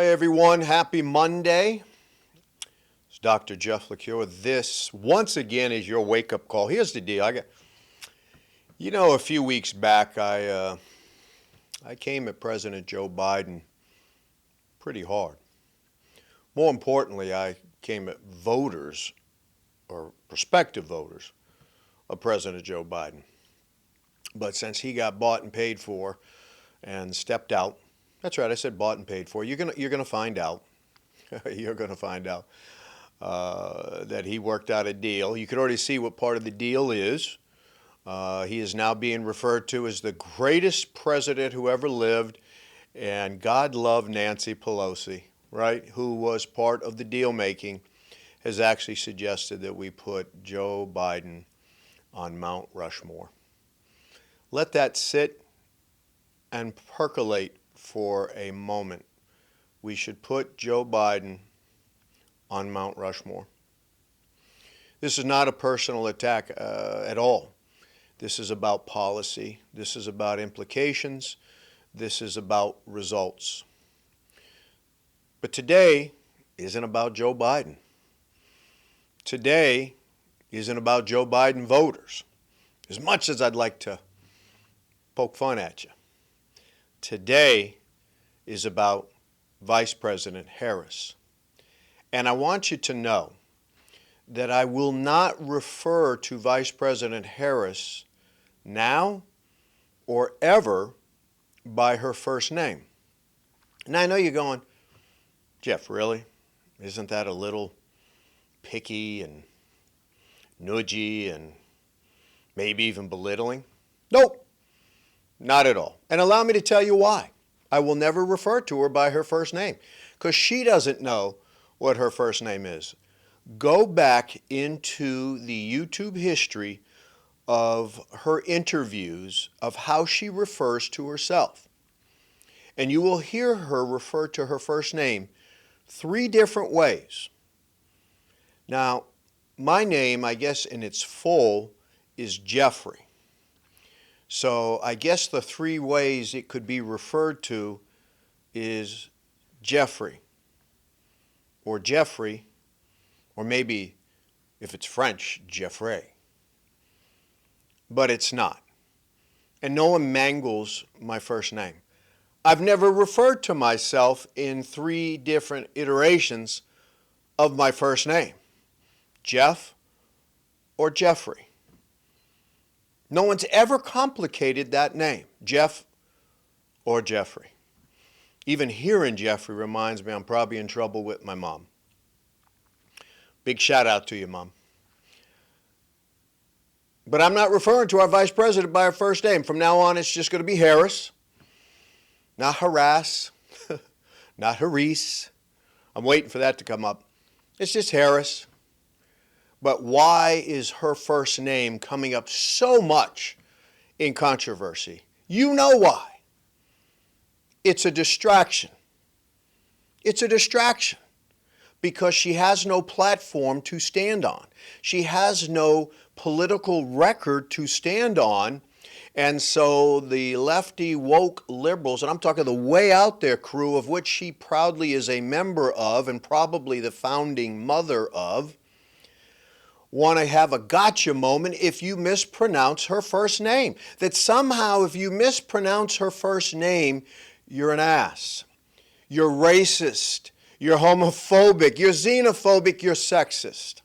Hey everyone, happy Monday. It's Dr. Jeff LaCure. This, once again, is your wake-up call. Here's the deal. A few weeks back, I came at President Joe Biden pretty hard. More importantly, I came at voters, or prospective voters, of President Joe Biden. But since he got bought and paid for and stepped out, that's right, I said bought and paid for, you're gonna find out. You're going to find out that he worked out a deal. You can already see what part of the deal is. He is now being referred to as the greatest president who ever lived, and God love Nancy Pelosi, right, who was part of the deal making, has actually suggested that we put Joe Biden on Mount Rushmore. Let that sit and percolate for a moment. We should put Joe Biden on Mount Rushmore. This is not a personal attack at all. This is about policy. This is about implications. This is about results. But today isn't about Joe Biden. Today isn't about Joe Biden voters, as much as I'd like to poke fun at you. Today is about Vice President Harris. And I want you to know that I will not refer to Vice President Harris now or ever by her first name. And I know you're going, Jeff, really? Isn't that a little picky and nudgy and maybe even belittling? Nope, not at all. And allow me to tell you why. I will never refer to her by her first name because she doesn't know what her first name is. Go back into the YouTube history of her interviews of how she refers to herself. And you will hear her refer to her first name 3 different ways. Now, my name, I guess in its full, is Jeffrey. So I guess the 3 ways it could be referred to is Jeffrey, or maybe if it's French, Jeffrey. But it's not. And no one mangles my first name. I've never referred to myself in 3 different iterations of my first name, Jeff or Jeffrey. No one's ever complicated that name, Jeff or Jeffrey. Even hearing Jeffrey reminds me I'm probably in trouble with my mom. Big shout out to you, Mom. But I'm not referring to our vice president by her first name. From now on, it's just going to be Harris, not Harass, not Harris. I'm waiting for that to come up. It's just Harris. But why is her first name coming up so much in controversy? You know why. It's a distraction. It's a distraction because she has no platform to stand on. She has no political record to stand on. And so the lefty woke liberals, and I'm talking the way out there crew of which she proudly is a member of and probably the founding mother of, want to have a gotcha moment if you mispronounce her first name. That somehow if you mispronounce her first name, you're an ass. You're racist. You're homophobic. You're xenophobic. You're sexist.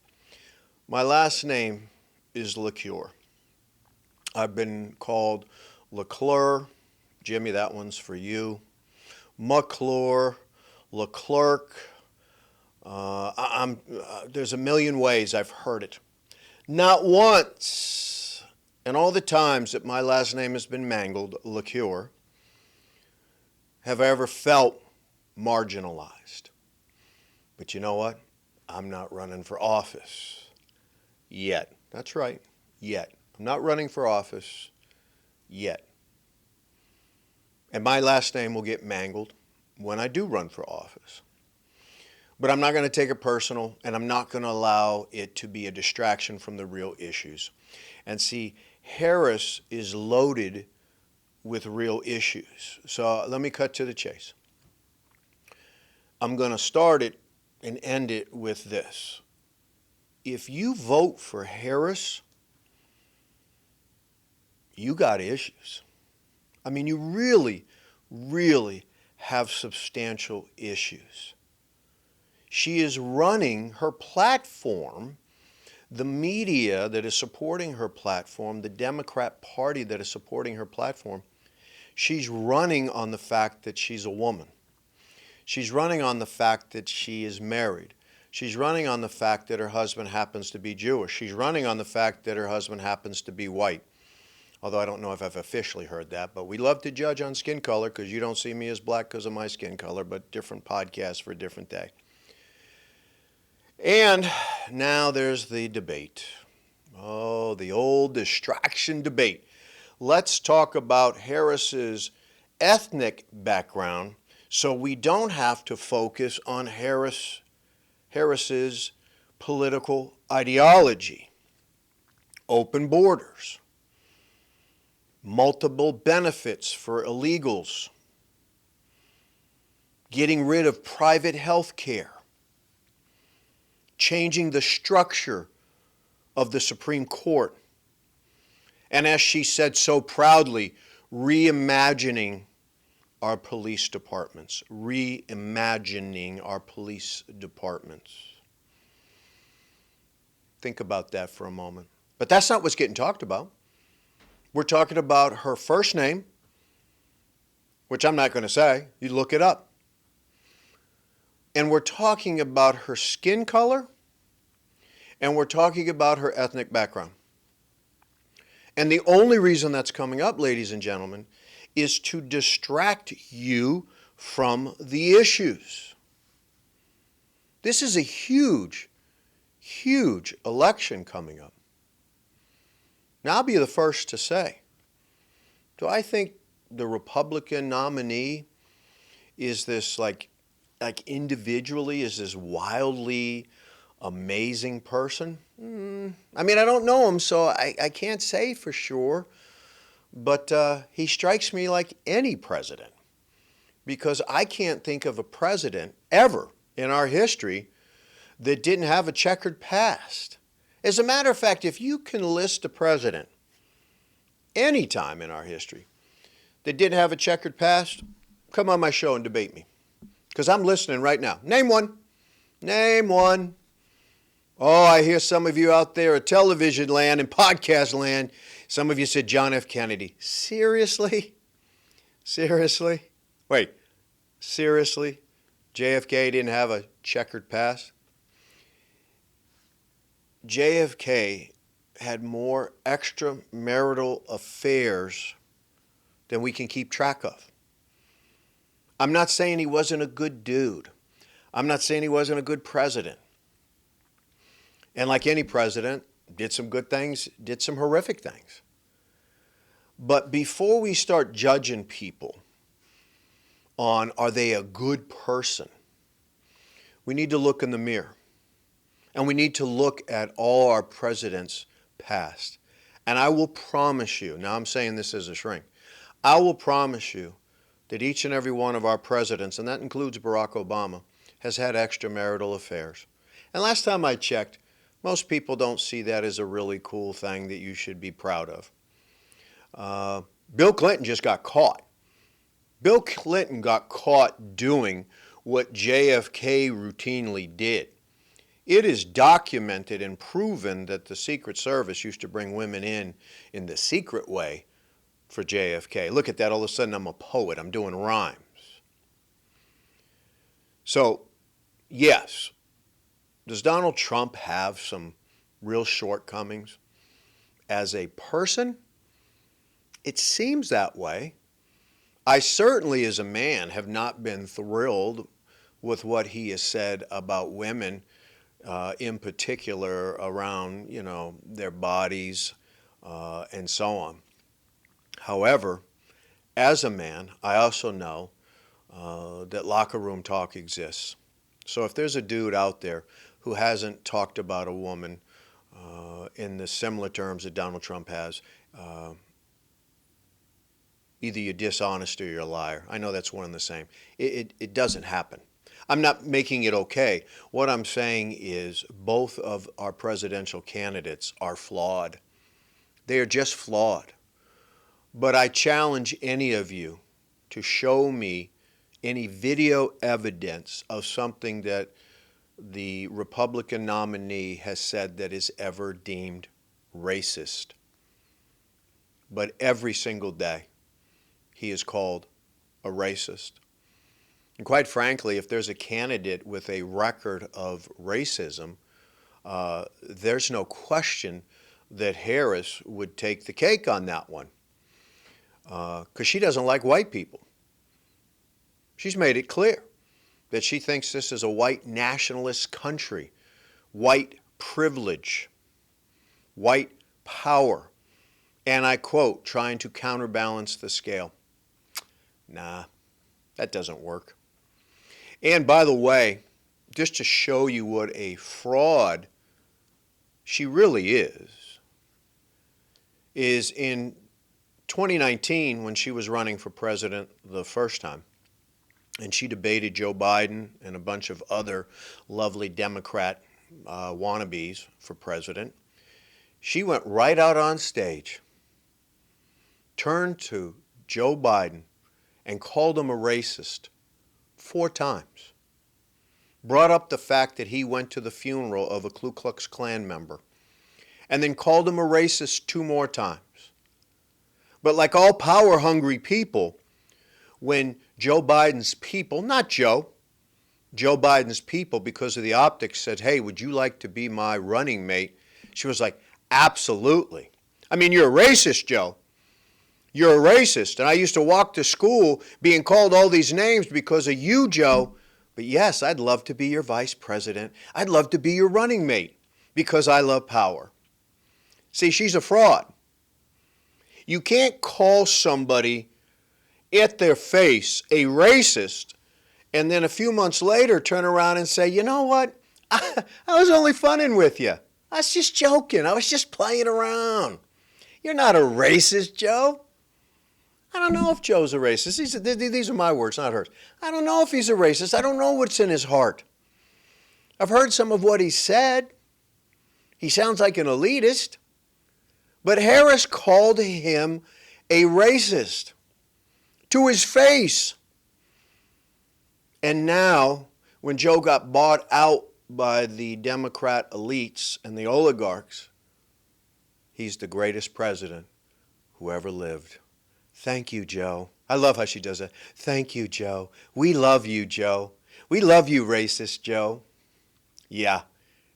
My last name is LaCure. I've been called LeClure. Jimmy, that one's for you. McClure, Leclerc. There's a million ways I've heard it. Not once, and all the times that my last name has been mangled, LaCure, have I ever felt marginalized. But you know what? I'm not running for office yet. That's right, yet. I'm not running for office yet. And my last name will get mangled when I do run for office. But I'm not going to take it personal, and I'm not going to allow it to be a distraction from the real issues. And see, Harris is loaded with real issues. So let me cut to the chase. I'm going to start it and end it with this. If you vote for Harris, you got issues. I mean, you really, really have substantial issues. She is running her platform, the media that is supporting her platform, the Democrat Party that is supporting her platform. She's running on the fact that she's a woman. She's running on the fact that she is married. She's running on the fact that her husband happens to be Jewish. She's running on the fact that her husband happens to be white. Although I don't know if I've officially heard that, but we love to judge on skin color because you don't see me as black because of my skin color, but different podcasts for a different day. And now there's the debate. Oh, the old distraction debate. Let's talk about Harris's ethnic background so we don't have to focus on Harris's political ideology. Open borders. Multiple benefits for illegals. Getting rid of private health care. Changing the structure of the Supreme Court. And as she said so proudly, reimagining our police departments. Reimagining our police departments. Think about that for a moment. But that's not what's getting talked about. We're talking about her first name, which I'm not going to say. You look it up. And we're talking about her skin color, and we're talking about her ethnic background. And the only reason that's coming up, ladies and gentlemen, is to distract you from the issues. This is a huge, huge election coming up. Now, I'll be the first to say, do I think the Republican nominee is this like individually is this wildly amazing person? I mean, I don't know him, so I can't say for sure. But he strikes me like any president, because I can't think of a president ever in our history that didn't have a checkered past. As a matter of fact, if you can list a president any time in our history that didn't have a checkered past, come on my show and debate me, because I'm listening right now. Name one. Name one. Oh, I hear some of you out there at television land and podcast land. Some of you said John F. Kennedy. Seriously? Seriously? Wait, seriously? JFK didn't have a checkered past? JFK had more extramarital affairs than we can keep track of. I'm not saying he wasn't a good dude. I'm not saying he wasn't a good president. And like any president, did some good things, did some horrific things. But before we start judging people on are they a good person, we need to look in the mirror. And we need to look at all our presidents past. And I will promise you, now I'm saying this as a shrink, I will promise you that each and every one of our presidents, and that includes Barack Obama, has had extramarital affairs. And last time I checked, most people don't see that as a really cool thing that you should be proud of. Bill Clinton just got caught. Bill Clinton got caught doing what JFK routinely did. It is documented and proven that the Secret Service used to bring women in the secret way for JFK. Look at that, all of a sudden I'm a poet, I'm doing rhymes. So, yes, does Donald Trump have some real shortcomings? As a person, it seems that way. I certainly, as a man, have not been thrilled with what he has said about women, in particular around, their bodies and so on. However, as a man, I also know that locker room talk exists. So if there's a dude out there who hasn't talked about a woman in the similar terms that Donald Trump has, either you're dishonest or you're a liar. I know that's one and the same. It doesn't happen. I'm not making it okay. What I'm saying is both of our presidential candidates are flawed. They are just flawed. But I challenge any of you to show me any video evidence of something that the Republican nominee has said that is ever deemed racist. But every single day, he is called a racist. And quite frankly, if there's a candidate with a record of racism, there's no question that Harris would take the cake on that one. Because she doesn't like white people. She's made it clear that she thinks this is a white nationalist country, white privilege, white power, and I quote, trying to counterbalance the scale. Nah, that doesn't work. And by the way, just to show you what a fraud she really is in 2019 when she was running for president the first time, and she debated Joe Biden and a bunch of other lovely Democrat wannabes for president. She went right out on stage, turned to Joe Biden and called him a racist 4 times. Brought up the fact that he went to the funeral of a Ku Klux Klan member, and then called him a racist 2 more times. But like all power-hungry people, when Joe Biden's people, not Joe Biden's people, because of the optics, said, hey, would you like to be my running mate? She was like, absolutely. I mean, you're a racist, Joe. You're a racist. And I used to walk to school being called all these names because of you, Joe. But yes, I'd love to be your vice president. I'd love to be your running mate because I love power. See, she's a fraud. You can't call somebody at their face a racist and then a few months later turn around and say, you know what? I was only funning with you. I was just joking. I was just playing around. You're not a racist, Joe. I don't know if Joe's a racist. These are my words, not hers. I don't know if he's a racist. I don't know what's in his heart. I've heard some of what he said. He sounds like an elitist. But Harris called him a racist to his face. And now, when Joe got bought out by the Democrat elites and the oligarchs, he's the greatest president who ever lived. Thank you, Joe. I love how she does that. Thank you, Joe. We love you, Joe. We love you, racist Joe. Yeah,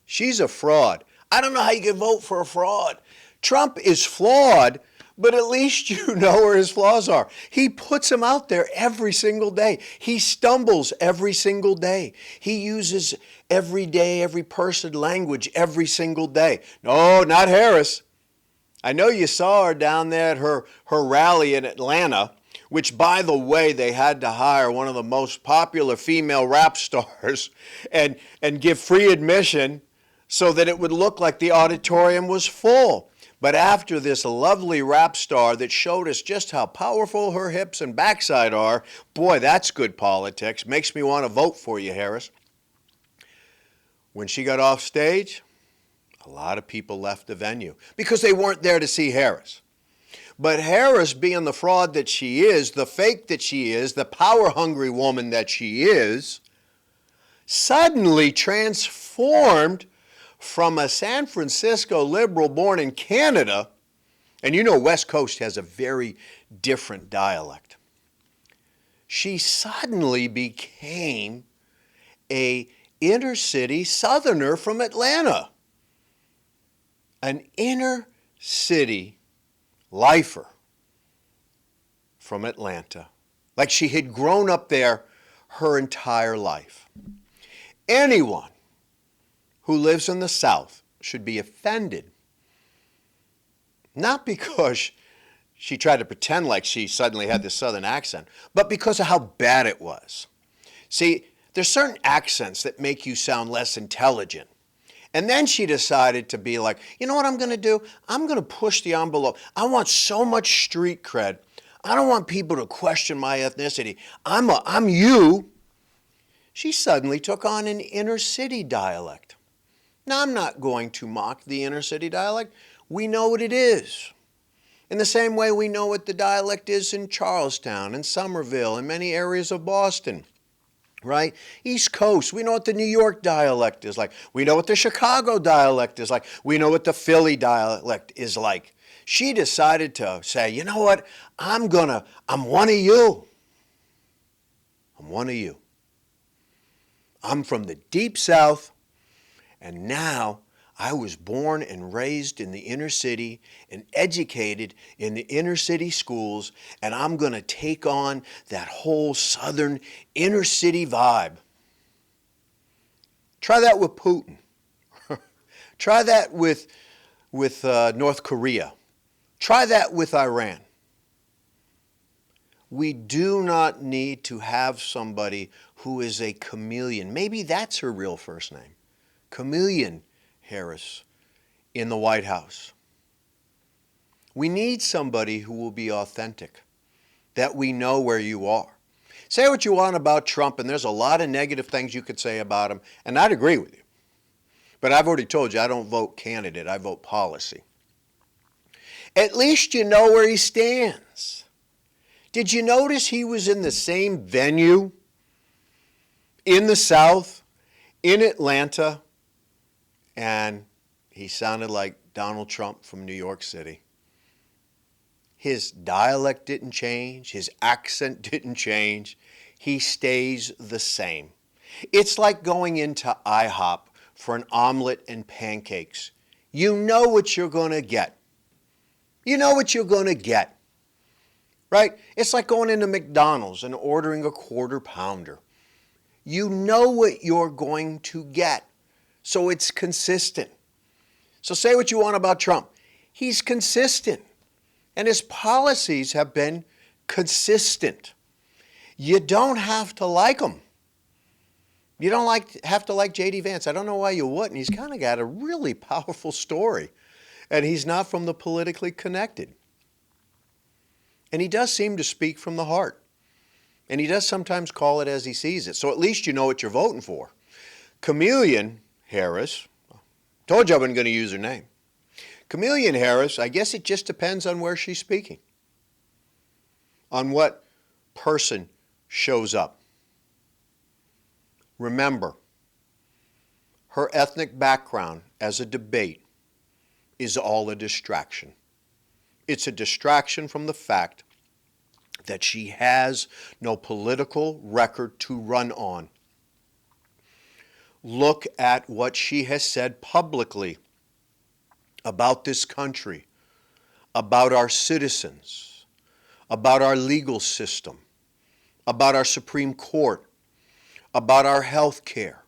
she's a fraud. I don't know how you can vote for a fraud. Trump is flawed, but at least you know where his flaws are. He puts them out there every single day. He stumbles every single day. He uses every day, every person language every single day. No, not Harris. I know you saw her down there at her rally in Atlanta, which, by the way, they had to hire one of the most popular female rap stars and give free admission so that it would look like the auditorium was full. But after this lovely rap star that showed us just how powerful her hips and backside are, boy, that's good politics. Makes me want to vote for you, Harris. When she got off stage, a lot of people left the venue because they weren't there to see Harris. But Harris, being the fraud that she is, the fake that she is, the power-hungry woman that she is, suddenly transformed from a San Francisco liberal born in Canada, and you know West Coast has a very different dialect. She suddenly became a inner city southerner from Atlanta. An inner city lifer from Atlanta. Like she had grown up there her entire life. Anyone who lives in the South should be offended. Not because she tried to pretend like she suddenly had this Southern accent, but because of how bad it was. See, there's certain accents that make you sound less intelligent. And then she decided to be like, you know what I'm going to do? I'm going to push the envelope. I want so much street cred. I don't want people to question my ethnicity. I'm you. she suddenly took on an inner city dialect. Now, I'm not going to mock the inner city dialect. We know what it is. In the same way we know what the dialect is in Charlestown and Somerville and many areas of Boston, right? East Coast, we know what the New York dialect is like. We know what the Chicago dialect is like. We know what the Philly dialect is like. She decided to say, you know what? I'm one of you. I'm one of you. I'm from the deep South, and now I was born and raised in the inner city and educated in the inner city schools, and I'm going to take on that whole southern inner city vibe. Try that with Putin. Try that with North Korea. Try that with Iran. We do not need to have somebody who is a chameleon. Maybe that's her real first name. Chameleon Harris in the White House. We need somebody who will be authentic, that we know where you are. Say what you want about Trump, and there's a lot of negative things you could say about him, and I'd agree with you. But I've already told you, I don't vote candidate, I vote policy. At least you know where he stands. Did you notice he was in the same venue in the South, in Atlanta, and he sounded like Donald Trump from New York City? His dialect didn't change. His accent didn't change. He stays the same. It's like going into IHOP for an omelet and pancakes. You know what you're going to get. You know what you're going to get. Right? It's like going into McDonald's and ordering a quarter pounder. You know what you're going to get. So it's consistent. So say what you want about Trump. He's consistent. And his policies have been consistent. You don't have to like him. You don't have to like J.D. Vance. I don't know why you wouldn't. He's kind of got a really powerful story. And he's not from the politically connected. And he does seem to speak from the heart. And he does sometimes call it as he sees it. So at least you know what you're voting for. Chameleon Harris, told you I wasn't going to use her name. Chameleon Harris, I guess it just depends on where she's speaking. On what person shows up. Remember, her ethnic background as a debate is all a distraction. It's a distraction from the fact that she has no political record to run on. Look at what she has said publicly about this country, about our citizens, about our legal system, about our Supreme Court, about our health care,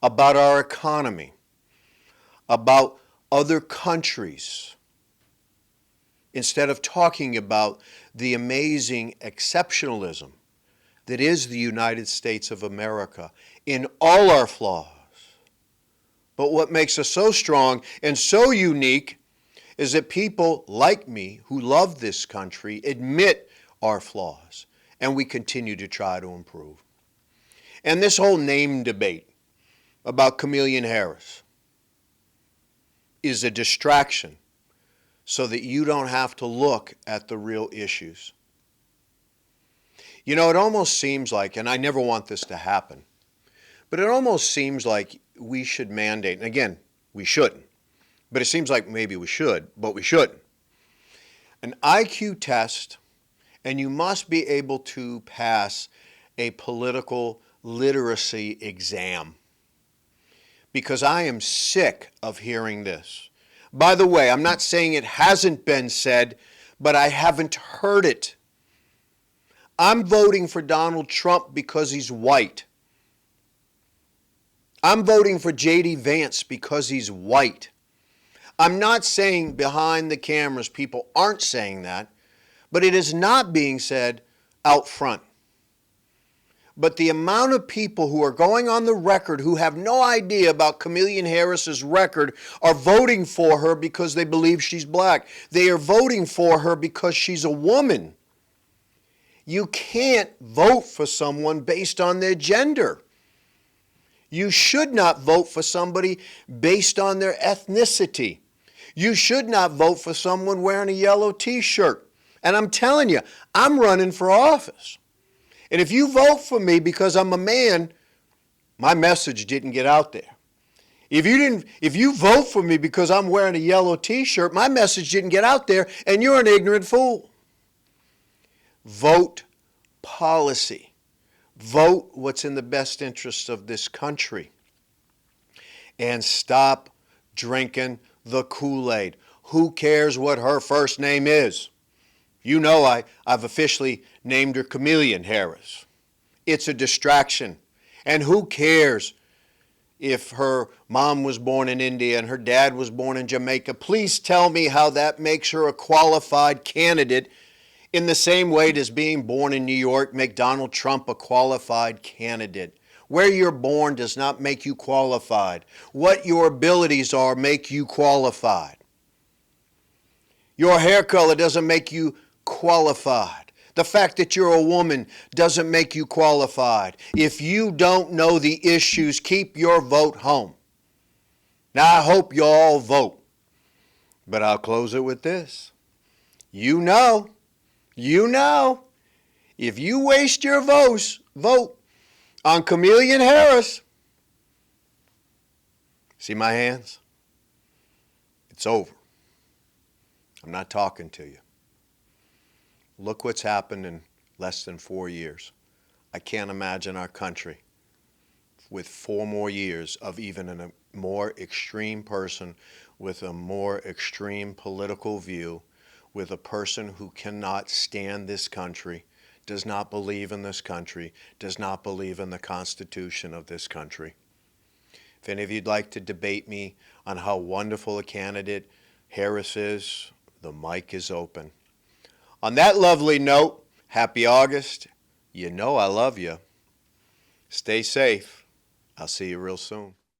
about our economy, about other countries, instead of talking about the amazing exceptionalism that is the United States of America in all our flaws. But what makes us so strong and so unique is that people like me who love this country admit our flaws, and we continue to try to improve. And this whole name debate about Chameleon Harris is a distraction so that you don't have to look at the real issues. You know, it almost seems like, and I never want this to happen, but it almost seems like we should mandate, and again, we shouldn't, but it seems like maybe we should, but we shouldn't. An IQ test, and you must be able to pass a political literacy exam. Because I am sick of hearing this. By the way, I'm not saying it hasn't been said, but I haven't heard it. I'm voting for Donald Trump because he's white. I'm voting for J.D. Vance because he's white. I'm not saying behind the cameras people aren't saying that, but it is not being said out front. But the amount of people who are going on the record who have no idea about Chameleon Harris's record are voting for her because they believe she's black. They are voting for her because she's a woman. You can't vote for someone based on their gender. You should not vote for somebody based on their ethnicity. You should not vote for someone wearing a yellow t-shirt. And I'm telling you, I'm running for office. And if you vote for me because I'm a man, my message didn't get out there. If you vote for me because I'm wearing a yellow t-shirt, my message didn't get out there, and you're an ignorant fool. Vote policy. Vote what's in the best interest of this country. And stop drinking the Kool-Aid. Who cares what her first name is? You know I've officially named her Chameleon Harris. It's a distraction. And who cares if her mom was born in India and her dad was born in Jamaica? Please tell me how that makes her a qualified candidate in the same way as being born in New York make Donald Trump a qualified candidate. Where you're born does not make you qualified. What your abilities are make you qualified. Your hair color doesn't make you qualified. The fact that you're a woman doesn't make you qualified. If you don't know the issues, keep your vote home. Now, I hope you all vote, but I'll close it with this. You know, if you waste your vote on Chameleon Harris, see my hands? It's over. I'm not talking to you. Look what's happened in less than 4 years. I can't imagine our country with 4 more years of even a more extreme person with a more extreme political view, with a person who cannot stand this country, does not believe in this country, does not believe in the Constitution of this country. If any of you'd like to debate me on how wonderful a candidate Harris is, the mic is open. On that lovely note, happy August. You know I love you. Stay safe. I'll see you real soon.